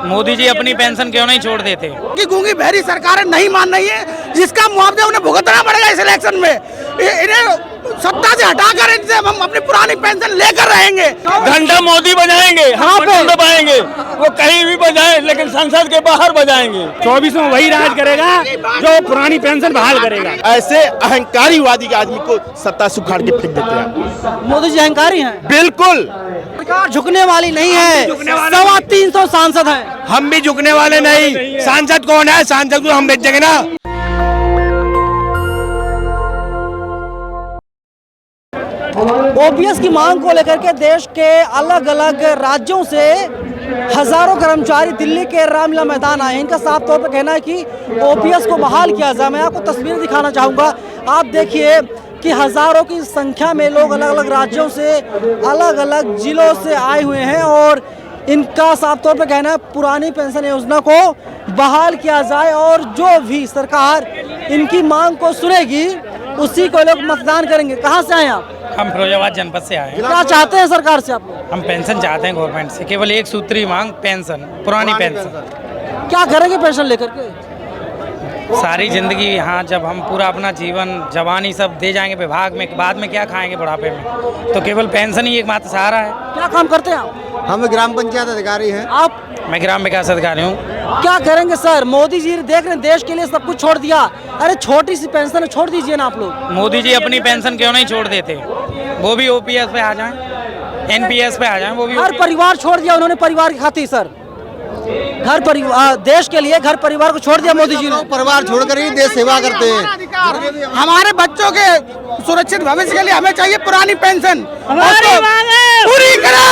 मोदी जी अपनी पेंशन क्यों नहीं छोड़ देते? कि गूंगी बहरी सरकारें नहीं मान रही है, जिसका मुआवजा उन्हें भुगतना पड़ेगा इस इलेक्शन में। इन्हें सत्ता से हटाकर इनसे हम अपनी पुरानी पेंशन लेकर रहेंगे। घंटा मोदी बजाएंगे, हम दबाएंगे, वो कहीं भी बजाए लेकिन संसद के बाहर बजाएंगे। 24 में वही राज करेगा जो पुरानी पेंशन बहाल करेगा। ऐसे अहंकारीवादी आदमी को सत्ता से उखाड़ के फेंक देते हैं। मोदी जी अहंकारी हैं? बिल्कुल। सरकार झुकने वाली नहीं है। 325 सांसद हैं। हम भी झुकने वाले नहीं। सांसद कौन है? सांसद को हम बेचेंगे ना। ओपीएस की मांग को लेकर के देश के अलग अलग राज्यों से हजारों कर्मचारी दिल्ली के रामलीला मैदान आए हैं। इनका साफ तौर पर कहना है कि ओपीएस को बहाल किया जाए। मैं आपको तस्वीरें दिखाना चाहूँगा। आप देखिए कि हजारों की संख्या में लोग अलग अलग राज्यों से, अलग अलग जिलों से आए हुए हैं और इनका साफ तौर पर कहना है पुरानी पेंशन योजना को बहाल किया जाए और जो भी सरकार इनकी मांग को सुनेगी उसी को लोग मतदान करेंगे। कहाँ से आए आप? हम फिरोजाबाद जनपद से आए हैं। क्या चाहते हैं सरकार से आप लोग? हम पेंशन चाहते हैं गवर्नमेंट से, केवल एक सूत्री मांग, पेंशन, पुरानी पेंशन। क्या करेंगे पेंशन लेकर के? सारी जिंदगी यहाँ जब हम पूरा अपना जीवन जवानी सब दे जाएंगे विभाग में, बाद में क्या खाएंगे बुढ़ापे में? तो केवल पेंशन ही एकमात्र सहारा है। क्या काम करते हैं आप? हम ग्राम पंचायत अधिकारी हैं। आप? मैं ग्राम विकास अधिकारी हूँ। क्या करेंगे सर? मोदी जी देख रहे हैं देश के लिए सब कुछ छोड़ दिया। अरे छोटी सी पेंशन है, छोड़ दीजिए ना आप लोग। मोदी जी अपनी पेंशन क्यों नहीं छोड़ देते? वो भी ओपीएस पे आ जाएं, एनपीएस पे आ जाएं। वो भी हर परिवार छोड़ दिया उन्होंने परिवार की खातिर सर। घर परिवार, देश के लिए घर परिवार को छोड़ दिया मोदी जी ने। परिवार छोड़कर ही देश सेवा करते हैं। हमारे बच्चों के सुरक्षित भविष्य के लिए हमें चाहिए पुरानी पेंशन। हमारी मांगे पूरी करो।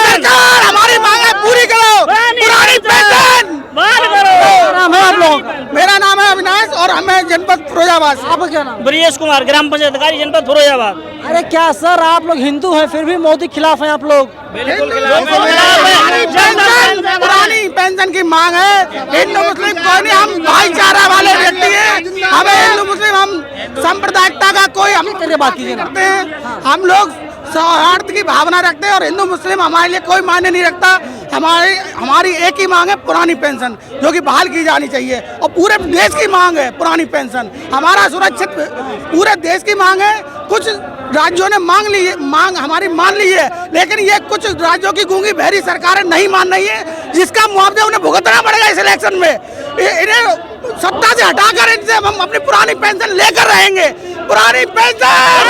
सरकार हमारी मांगे पूरी करो। पुरानी पेंशन बहाल करो। क्या नाम है आप लोगों का? मेरा नाम है अविनाश और हमें जनपद फिरोजाबाद। आपका क्या नाम? ब्रिजेश कुमार, ग्राम पंचायत अधिकारी जनपद फिरोजाबाद। अरे क्या सर आप लोग हिंदू हैं फिर भी मोदी खिलाफ हैं आप लोग? पुरानी पेंशन की मांग है। हिंदू मुस्लिम कोई नहीं, हम भाईचारा वाले व्यक्ति हैं। हमें हिंदू मुस्लिम, हम सांप्रदायिकता का कोई हम बात कीजिए करते हैं। हम लोग सौहार्द की भावना रखते हैं और हिंदू मुस्लिम हमारे लिए कोई मायने नहीं रखता। हमारी एक ही मांग है पुरानी पेंशन, जो कि बहाल की जानी चाहिए और पूरे देश की मांग है पुरानी पेंशन। हमारा सुरक्षित पूरे देश की मांग है। कुछ राज्यों ने मांग हमारी मान ली है, लेकिन ये कुछ राज्यों की गूंगी बहरी सरकारें नहीं मान रही है, जिसका मुआवजा उन्हें भुगतना पड़ेगा इस इलेक्शन में। इन्हें सत्ता से हटाकर इनसे हम अपनी पुरानी पेंशन लेकर रहेंगे। पुरानी पेंशन,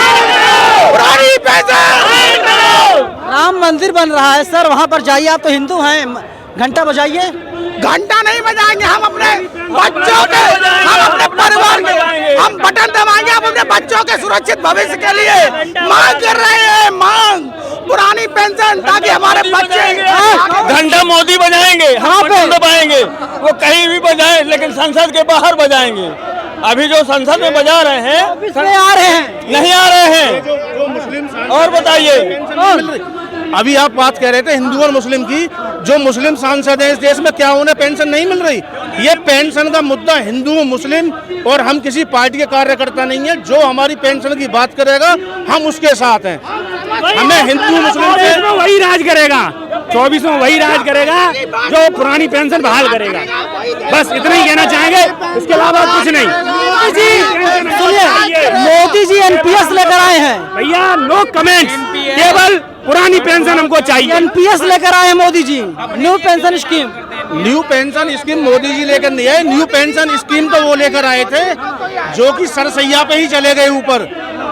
पुरानी पेंशन। राम मंदिर बन रहा है सर, वहाँ पर जाइए। आप तो हिंदू हैं, घंटा बजाइए। घंटा नहीं बजाएंगे, हम अपने बच्चों के, हम अपने परिवार के, हम बटन दबाएंगे। हम अपने बच्चों के सुरक्षित भविष्य के लिए मांग कर रहे हैं। मांग पुरानी पेंशन, ताकि हमारे बच्चे। घंटा मोदी बजाएंगे, हम दबाएंगे, वो कहीं भी बजाए लेकिन संसद के बाहर बजाएंगे। अभी जो संसद में बजा रहे हैं आ रहे हैं, नहीं आ रहे हैं। और बताइए, अभी आप बात कह रहे थे हिंदू और मुस्लिम की। जो मुस्लिम सांसद हैं इस देश में, क्या उन्हें पेंशन नहीं मिल रही? ये पेंशन का मुद्दा हिंदू मुस्लिम और हम किसी पार्टी के कार्यकर्ता नहीं है। जो हमारी पेंशन की बात करेगा हम उसके साथ हैं। हमें हिंदू मुस्लिम से वही राज करेगा। 24 में वही राज करेगा जो पुरानी पेंशन बहाल करेगा। बस इतना ही कहना चाहेंगे, इसके अलावा कुछ नहीं। मोदी जी एनपीएस लेकर आए हैं। भैया नो कमेंट्स, केवल पुरानी पेंशन हमको चाहिए। एनपीएस लेकर आए हैं Modi ji, new pension scheme. New pension scheme Modi ji लेकर नहीं आए। न्यू पेंशन स्कीम तो वो लेकर आए थे जो कि सरसैया पे ही चले गए ऊपर।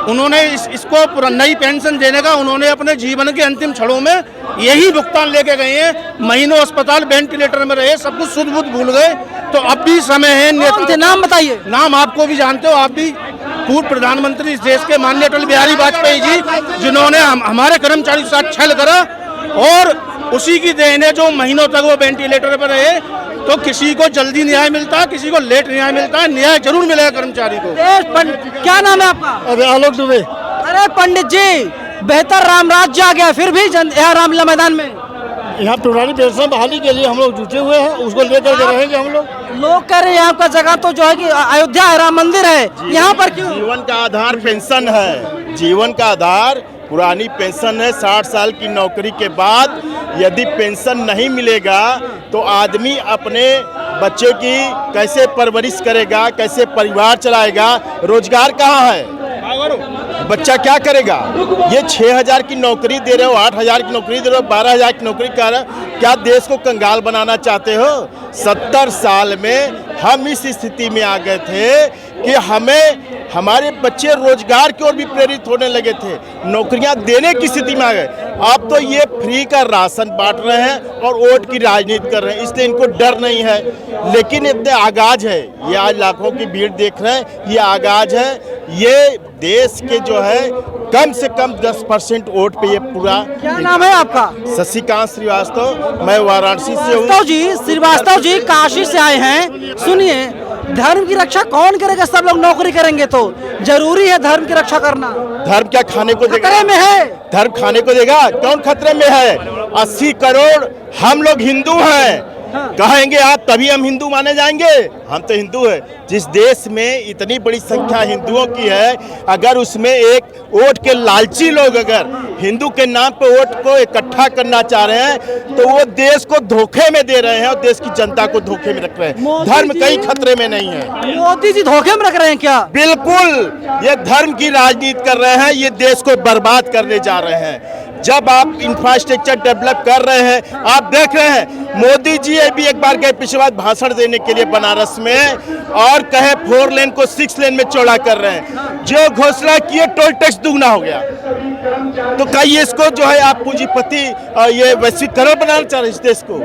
उन्होंने इसको नई पेंशन देने का उन्होंने अपने जीवन के अंतिम क्षणों में यही भुगतान लेके गए हैं। महीनों अस्पताल वेंटिलेटर में रहे, सब कुछ सुध बुध भूल गए। तो अब भी समय है। नाम बताइए। नाम आपको भी जानते हो, आप भी। पूर्व प्रधानमंत्री इस देश के माननीय अटल बिहारी वाजपेयी जी, जिन्होंने हमारे कर्मचारी के साथ छल करा और उसी की देन है जो महीनों तक वो वेंटिलेटर पर रहे। तो किसी को जल्दी न्याय मिलता है, किसी को लेट न्याय मिलता है। न्याय जरूर मिलेगा कर्मचारी को। क्या नाम है आपका? आलोक दुबे। अरे पंडित जी, बेहतर राम राज्य आ गया, फिर भी यहाँ रामलीला मैदान में यहाँ पुरानी पेंशन बहाली के लिए हम लोग जुटे हुए हैं, उसको लेकर के रहेंगे हम लोग। लोग कह रहे हैं यहाँ का जगह तो जो है कि अयोध्या है, राम मंदिर है, यहाँ पर क्यों? जीवन का आधार पेंशन है। जीवन का आधार पुरानी पेंशन है। 60 साल की नौकरी के बाद यदि पेंशन नहीं मिलेगा तो आदमी अपने बच्चे की कैसे परवरिश करेगा, कैसे परिवार चलाएगा, रोजगार कहाँ है, बच्चा क्या करेगा। ये 6,000 की नौकरी दे रहे हो, 8,000 की नौकरी दे रहे हो, 12,000 की नौकरी कर रहे हो, क्या देश को कंगाल बनाना चाहते हो। 70 साल में हम इस स्थिति में आ गए थे कि हमें हमारे बच्चे रोजगार की ओर भी प्रेरित होने लगे थे, नौकरियां देने की स्थिति में आ गए। अब तो ये फ्री का राशन बांट रहे हैं और वोट की राजनीति कर रहे हैं, इसलिए इनको डर नहीं है। लेकिन इतने आगाज है, ये आज लाखों की भीड़ देख रहे हैं, ये आगाज है। ये देश के जो है कम से कम 10% वोट पे ये पूरा। क्या नाम है आपका? शशिकांत श्रीवास्तव, मैं वाराणसी से हूँ। श्रीवास्तव जी काशी से आए हैं। सुनिए, धर्म की रक्षा कौन करेगा? सब लोग नौकरी करेंगे तो जरूरी है धर्म की रक्षा करना। धर्म क्या खाने को देगा? खतरे में है। धर्म खाने को देगा? कौन खतरे में है? 80 करोड़ हम लोग हिंदू हैं। कहेंगे आप तभी हम हिंदू माने जाएंगे? हम तो हिंदू है। जिस देश में इतनी बड़ी संख्या हिंदुओं की है, अगर उसमें एक वोट के लालची लोग अगर हिंदू के नाम पे वोट को इकट्ठा करना चाह रहे हैं तो वो देश को धोखे में दे रहे हैं और देश की जनता को धोखे में रख रहे हैं। धर्म कहीं खतरे में नहीं है। मोदी जी धोखे में रख रहे हैं क्या? बिल्कुल, ये धर्म की राजनीति कर रहे हैं, ये देश को बर्बाद करने जा रहे हैं। जब आप इंफ्रास्ट्रक्चर डेवलप कर रहे हैं, आप देख रहे हैं मोदी जी भी एक बार गए पिछले बार भाषण देने के लिए बनारस में और कहे 4 लेन को 6 लेन में चौड़ा कर रहे हैं। जो घोषणा किए टोल टैक्स दुगना हो गया। तो कहिए इसको जो है आप पूंजीपति ये वैश्वीकरण बनाना चाह रहे हैं इस देश को।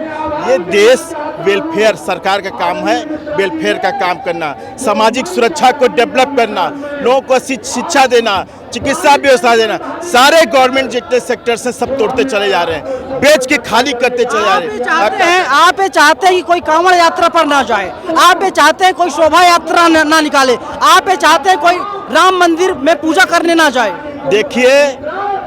ये देश वेलफेयर सरकार का काम है, वेलफेयर का काम करना, सामाजिक सुरक्षा को डेवलप करना, लोगों को शिक्षा देना, चिकित्सा व्यवस्था देना। सारे गवर्नमेंट जितने सेक्टर से सब तोड़ते चले जा रहे हैं, बेच के खाली करते चले जा रहे हैं। आप ये चाहते हैं कि कोई कांवड़ यात्रा पर ना जाए, आप ये चाहते हैं कोई शोभा यात्रा ना निकाले, आप ये चाहते हैं कोई राम मंदिर में पूजा करने ना जाए। देखिए,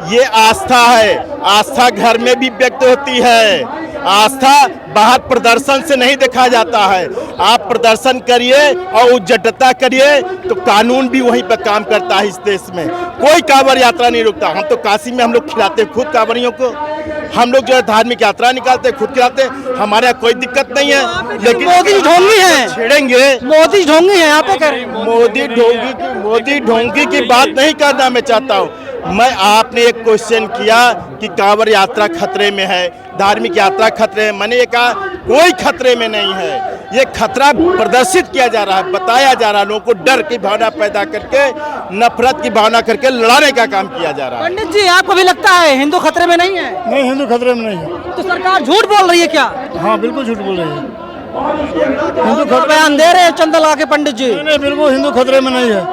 ये आस्था है, आस्था घर में भी व्यक्त होती है। आस्था बाहर प्रदर्शन से नहीं देखा जाता है। आप प्रदर्शन करिए और उज्जटता करिए तो कानून भी वहीं पर काम करता है। इस देश में कोई कांवड़ यात्रा नहीं रुकता। हम तो काशी में हम लोग खिलाते खुद कांवड़ियों को, हम लोग जो है धार्मिक यात्रा निकालते खुद खिलाते, हमारे यहाँ कोई दिक्कत नहीं है। लेकिन मोदी ढोंगी है, छेड़ेंगे। मोदी ढोंगी है, यहाँ पे करें। मोदी ढोंगी की बात नहीं करना मैं चाहता हूँ। मैं आपने एक क्वेश्चन किया कि कांवड़ यात्रा खतरे में है, धार्मिक यात्रा खतरे में। मैंने ये कहा कोई खतरे में नहीं है। ये खतरा प्रदर्शित किया जा रहा है, बताया जा रहा है, लोगों को डर की भावना पैदा करके, नफरत की भावना करके लड़ाने का काम किया जा रहा है। पंडित जी, आपको भी लगता है हिंदू खतरे में नहीं है? नहीं, हिंदू खतरे में नहीं है। तो सरकार झूठ बोल रही है क्या? हाँ, बिल्कुल झूठ बोल रही है। हिंदू बयान दे रहे हैं चंदा लगा के पंडित जी। नहीं, बिल्कुल हिंदू खतरे में नहीं है,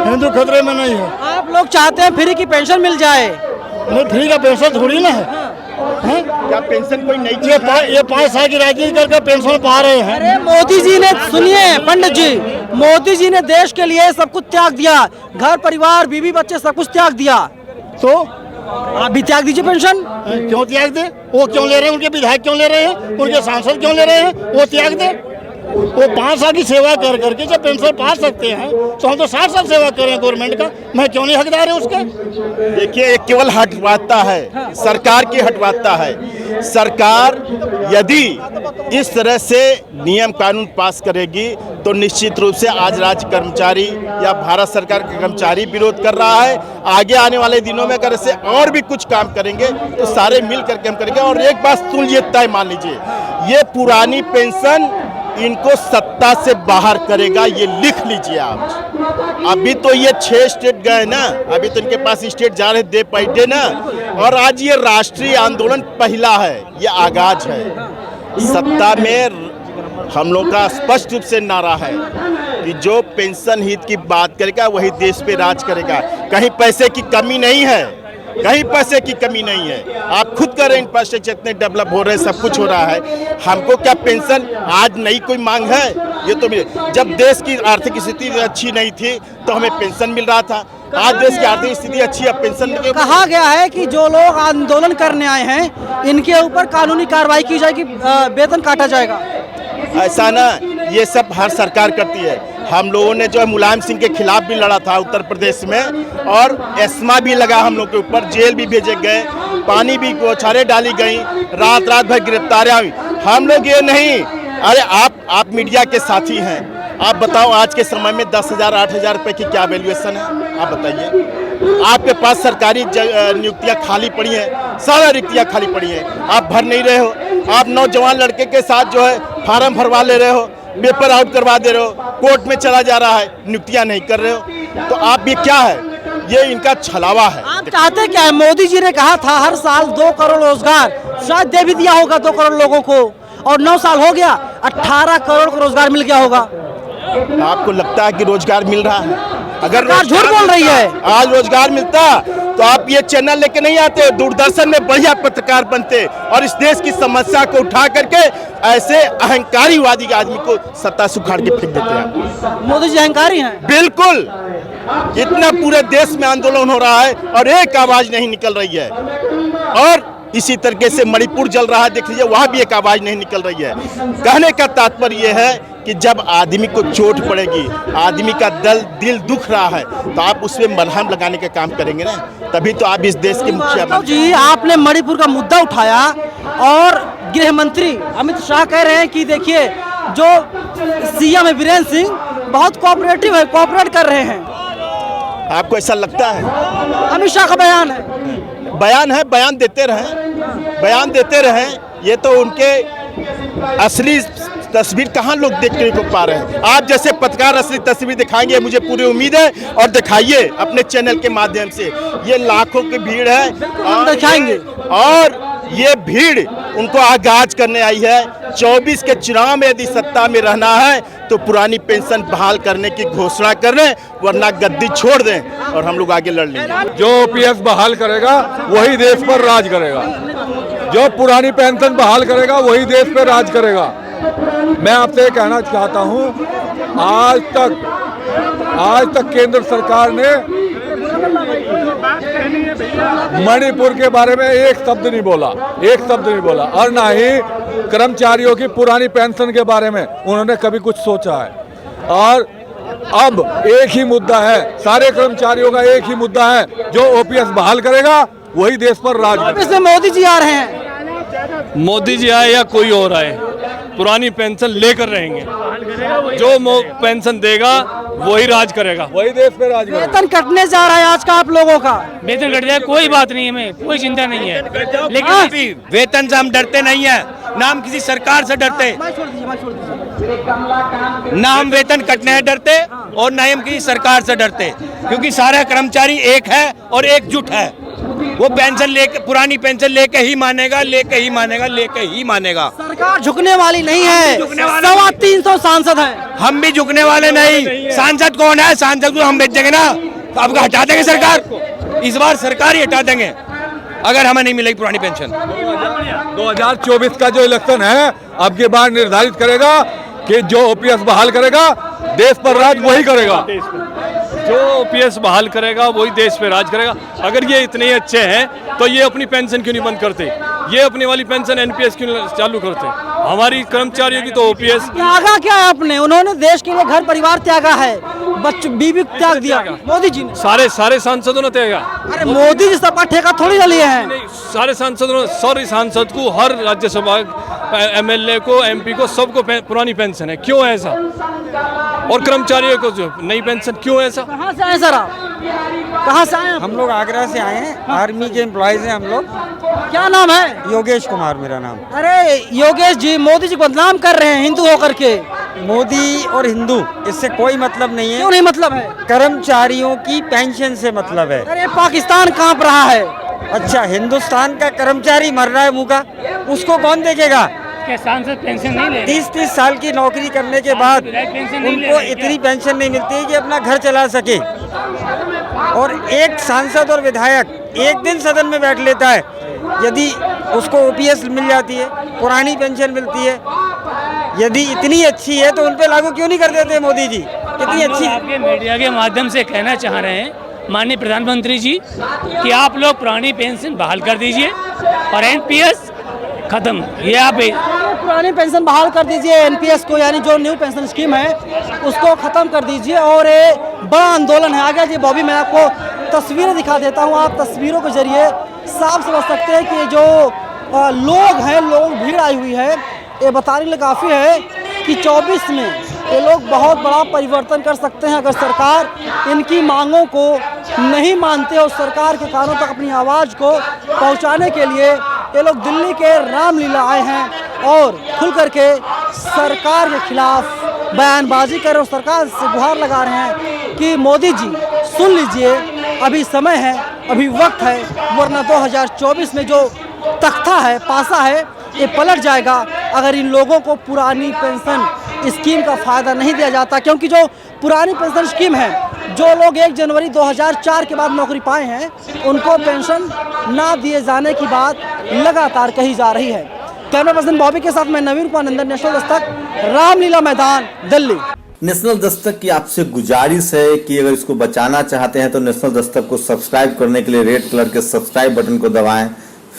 हिंदू खतरे में नहीं है। आप लोग चाहते हैं फ्री की पेंशन मिल जाए? नहीं, फ्री का पेंशन थोड़ी ना है। क्या पेंशन कोई नहीं? ये 5 साल की राजनीति करके पेंशन पा रहे हैं। अरे मोदी जी ने, सुनिए पंडित जी, मोदी जी ने देश के लिए सब कुछ त्याग दिया, घर परिवार बीवी बच्चे सब कुछ त्याग दिया, तो आप भी त्याग दीजिए पेंशन। क्यों त्याग दे? वो क्यों ले रहे हैं? उनके विधायक क्यों ले रहे हैं? उनके सांसद क्यों ले रहे हैं? वो त्याग दे। वो 5 साल की सेवा कर करके जब पेंशन पा सकते हैं तो हम तो 60 साल सेवा करें गवर्नमेंट का। मैं क्यों नहीं हकदार है उसके? देखिए, केवल हटवाता है, सरकार की हटवाता है। सरकार यदि इस तरह से नियम कानून पास करेगी तो निश्चित रूप से आज राज्य कर्मचारी या भारत सरकार के कर्मचारी विरोध कर रहा है। आगे आने वाले दिनों में अगर ऐसे और भी कुछ काम करेंगे तो सारे मिल करके हम करेंगे। और एक बात सुनिए, तय मान लीजिए, ये पुरानी पेंशन इनको सत्ता से बाहर करेगा, ये लिख लीजिए आप। अभी तो ये 6 स्टेट गए ना, अभी तो इनके पास स्टेट जा रहे डे बाई डे ना। और आज ये राष्ट्रीय आंदोलन पहला है, ये आगाज है। सत्ता में हम लोग का स्पष्ट रूप से नारा है कि जो पेंशन हित की बात करेगा वही देश पे राज करेगा। कहीं पैसे की कमी नहीं है, कहीं पैसे की कमी नहीं है। आप खुद कर रहे हैं, इंफ्रास्ट्रक्चर इतने डेवलप हो रहे हैं, सब कुछ हो रहा है। हमको क्या पेंशन आज नई कोई मांग है? ये तो जब देश की आर्थिक स्थिति अच्छी नहीं थी तो हमें पेंशन मिल रहा था। आज देश की आर्थिक स्थिति अच्छी है, पेंशन कहा गया है कि जो लोग आंदोलन करने आए हैं इनके ऊपर कानूनी कार्रवाई की जाएगी, वेतन काटा जाएगा। ऐसा ना, ये सब हर सरकार करती है। हम लोगों ने जो है मुलायम सिंह के खिलाफ भी लड़ा था उत्तर प्रदेश में, और एस्मा भी लगा हम लोग के ऊपर, जेल भी भेजे गए। पानी भी बौछारें डाली गई, रात रात भर गिरफ्तारियां हुई। हम लोग ये नहीं, अरे आप मीडिया के साथी हैं, आप बताओ आज के समय में 10,000 8,000 रुपए की क्या वैल्यूएशन है, आप बताइए। आपके पास सरकारी नियुक्तियां खाली पड़ी हैं, सारा रिक्तियां खाली पड़ी हैं, आप भर नहीं रहे हो। आप नौजवान लड़के के साथ जो है फार्म भरवा ले रहे हो, पेपर आउट करवा दे रहे हो, कोर्ट में चला जा रहा है, नियुक्तियां नहीं कर रहे हो। तो आप ये क्या है, ये इनका छलावा है। आप चाहते क्या है? मोदी जी ने कहा था हर साल 2 करोड़ रोजगार, शायद दे भी दिया होगा 2 करोड़ लोगों को, और 9 साल हो गया, 18 करोड़ को रोजगार मिल गया होगा। आपको लगता है कि रोजगार मिल रहा है? अगर झूठ बोल रही है। आज रोजगार मिलता तो आप ये चैनल लेके नहीं आते, दूरदर्शन में बढ़िया पत्रकार बनते और इस देश की समस्या को उठा करके ऐसे अहंकारीवादी आदमी को सत्ता से उखाड़ के फेंक देते हैं। मोदी जी अहंकारी हैं। बिल्कुल, इतना पूरे देश में आंदोलन हो रहा है और एक आवाज नहीं निकल रही है। और इसी तरीके से मणिपुर जल रहा है, देख लीजिए, वहां भी एक आवाज नहीं निकल रही है। कहने का तात्पर्य यह है कि जब आदमी को चोट पड़ेगी, आदमी का दिल दुख रहा है, तो आप उसमें मलहम लगाने का काम करेंगे ना, तभी तो आप इस देश के मुखिया बनेंगे। जी, आपने मणिपुर का मुद्दा उठाया और गृह मंत्री अमित शाह कह रहे हैं कि देखिए जो सीएम है वीरेंद्र सिंह बहुत कोऑपरेटिव है, कोऑपरेट कर रहे हैं। आपको ऐसा लगता है? अमित शाह का बयान है। बयान देते रहें। ये तो उनके असली तस्वीर कहाँ लोग देखने को पा रहे हैं? आप जैसे पत्रकार असली तस्वीर दिखाएंगे, मुझे पूरी उम्मीद है, और दिखाइए अपने चैनल के माध्यम से। ये लाखों की भीड़ है, दिखाएंगे। और ये भीड़ उनको आगाज करने आई है। 24 के चुनाव में यदि सत्ता में रहना है तो पुरानी पेंशन बहाल करने की घोषणा कर दें, वरना गद्दी छोड़ दें और हम लोग आगे लड़ लेंगे। जो ओपीएस बहाल करेगा वही देश पर राज करेगा, जो पुरानी पेंशन बहाल करेगा वही देश पर राज करेगा। मैं आपसे कहना चाहता हूं, आज तक केंद्र सरकार ने मणिपुर के बारे में एक शब्द नहीं बोला, और ना ही कर्मचारियों की पुरानी पेंशन के बारे में उन्होंने कभी कुछ सोचा है। और अब एक ही मुद्दा है, सारे कर्मचारियों का एक ही मुद्दा है, जो ओपीएस बहाल करेगा वही देश पर राज करेगा। इसमें मोदी जी आ रहे हैं। मोदी जी आए या कोई और आए, पुरानी पेंशन लेकर रहेंगे। जो पेंशन देगा वही राज करेगा, वही देश पे राज करेगा। वेतन कटने जा रहा है आज का आप लोगों का। वेतन कट जाए कोई बात नहीं, हमें कोई चिंता नहीं है, लेकिन वेतन से हम डरते नहीं है, ना हम किसी सरकार से डरते, ना हम वेतन कटने से डरते और ना ही हम किसी सरकार से डरते, क्योंकि सारे कर्मचारी एक है और एकजुट है। वो पेंशन लेके, पुरानी पेंशन लेके ही मानेगा। सरकार झुकने वाली नहीं है। 325 सांसद हैं। हम भी झुकने वाले नहीं। सांसद कौन है? सांसद को हम बेच देंगे ना, तो आपको हटा देंगे सरकार। इस बार सरकार ही हटा देंगे अगर हमें नहीं मिलेगी पुरानी पेंशन। 2024 का जो इलेक्शन है अब की बार निर्धारित करेगा कि जो ओपीएस बहाल करेगा देश पर राज वही करेगा। जो ओपीएस बहाल करेगा वही देश पे राज करेगा। अगर ये इतने अच्छे हैं तो ये अपनी पेंशन क्यों नहीं बंद करते? ये अपनी वाली पेंशन एनपीएस क्यों चालू करते? हमारी कर्मचारियों की तो ओपीएस। त्यागा क्या है आपने? उन्होंने देश के लिए घर परिवार त्यागा है, बच्चों बीवी त्याग दिया मोदी जी ने। सारे सांसदों ने त्यागा। अरे मोदी जी सबका ठेका थोड़ी ना लिए हैं। सारे सांसदों, सारे सांसद को, हर राज्यसभा एमएलए को, एमपी को, सबको पुरानी पेंशन है। क्यों ऐसा? और कर्मचारियों को जो नई पेंशन क्यों ऐसा? कहाँ से आए सर आप? कहाँ से आए? हम लोग आगरा से आए हैं, आर्मी के एम्प्लॉयज हैं हम लोग। क्या नाम है? योगेश कुमार मेरा नाम। अरे योगेश जी, मोदी जी बदनाम कर रहे हैं हिंदू होकर के। मोदी और हिंदू इससे कोई मतलब नहीं है। क्यों नहीं मतलब है? कर्मचारियों की पेंशन से मतलब है। अरे पाकिस्तान कांप रहा है। अच्छा, हिंदुस्तान का कर्मचारी मर रहा है मुका, उसको कौन देखेगा? सांसद पेंशन नहीं ले 30 साल की नौकरी करने के बाद उनको इतनी पेंशन नहीं मिलती है कि अपना घर चला सके। और एक सांसद और विधायक एक दिन सदन में बैठ लेता है, यदि उसको ओपीएस मिल जाती है, पुरानी पेंशन मिलती है, यदि इतनी अच्छी है तो उन पे लागू क्यों नहीं कर देते मोदी जी? कितनी अच्छी। आपके मीडिया के माध्यम से कहना चाह रहे हैं माननीय प्रधानमंत्री जी कि आप लोग पुरानी पेंशन बहाल कर दीजिए और एनपीएस खत्म। ये आप पुरानी पेंशन बहाल कर दीजिए, एनपीएस को, यानी जो न्यू पेंशन स्कीम है उसको खत्म कर दीजिए, और ये बड़ा आंदोलन है आगे जी। बॉबी, मैं आपको तस्वीरें दिखा देता हूँ, आप तस्वीरों के जरिए साफ समझ सकते हैं कि जो लोग हैं, लोग भीड़ आई हुई है, ये बताने के लिए काफ़ी है कि 24 में ये लोग बहुत बड़ा परिवर्तन कर सकते हैं अगर सरकार इनकी मांगों को नहीं मानते और सरकार के कानों तक अपनी आवाज़ को पहुंचाने के लिए ये लोग दिल्ली के रामलीला आए हैं और खुल करके सरकार के खिलाफ बयानबाजी कर रहे और सरकार से गुहार लगा रहे हैं कि मोदी जी सुन लीजिए, अभी समय है, अभी वक्त है, वरना 2024 में जो तख्ता है, पासा है, ये पलट जाएगा अगर इन लोगों को पुरानी पेंशन स्कीम का फ़ायदा नहीं दिया जाता। क्योंकि जो पुरानी पेंशन स्कीम है, जो लोग 1 जनवरी 2004 के बाद नौकरी पाए हैं, उनको पेंशन ना दिए जाने की बात लगातार कही जा रही है। कैमरा पर्सन बॉबी के साथ मैं नवीन कुमार नंदन, नेशनल दस्तक, रामलीला मैदान, दिल्ली। नेशनल दस्तक की आपसे गुजारिश है कि अगर इसको बचाना चाहते हैं तो नेशनल दस्तक को सब्सक्राइब करने के लिए रेड कलर के सब्सक्राइब बटन को दबाएं,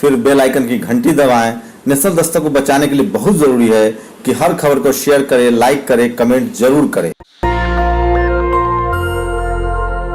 फिर बेल आइकन की घंटी दबाएं। नेशनल दस्तक को बचाने के लिए बहुत जरूरी है कि हर खबर को शेयर करें, लाइक करें, कमेंट जरूर करें।